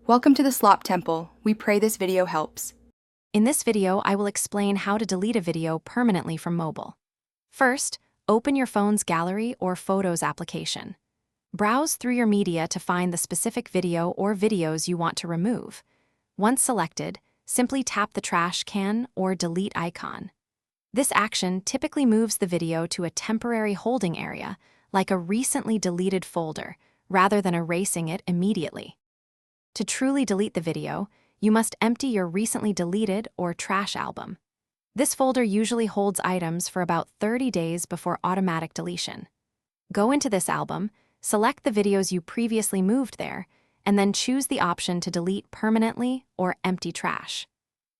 Welcome to the Slop Temple. We pray this video helps. In this video, I will explain how to delete a video permanently from mobile. First, open your phone's Gallery or Photos application. Browse through your media to find the specific video or videos you want to remove. Once selected, simply tap the trash can or delete icon. This action typically moves the video to a temporary holding area, like a recently deleted folder, rather than erasing it immediately. To truly delete the video, you must empty your recently deleted or trash album. This folder usually holds items for about 30 days before automatic deletion. Go into this album, select the videos you previously moved there, and then choose the option to delete permanently or empty trash.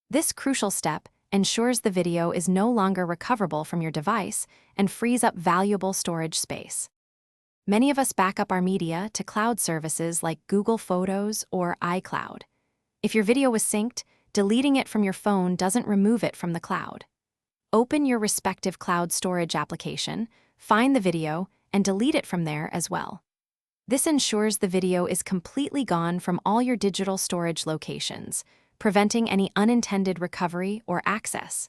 This crucial step ensures the video is no longer recoverable from your device and frees up valuable storage space. Many of us back up our media to cloud services like Google Photos or iCloud. If your video was synced, deleting it from your phone doesn't remove it from the cloud. Open your respective cloud storage application, find the video, and delete it from there as well. This ensures the video is completely gone from all your digital storage locations, preventing any unintended recovery or access.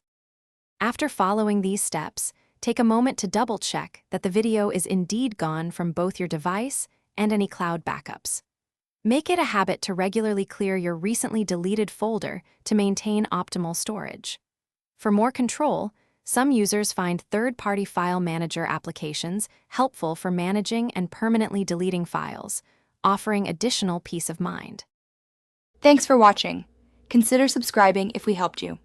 After following these steps, take a moment to double-check that the video is indeed gone from both your device and any cloud backups. Make it a habit to regularly clear your recently deleted folder to maintain optimal storage. For more control, some users find third-party file manager applications helpful for managing and permanently deleting files, offering additional peace of mind. Thanks for watching. Consider subscribing if we helped you.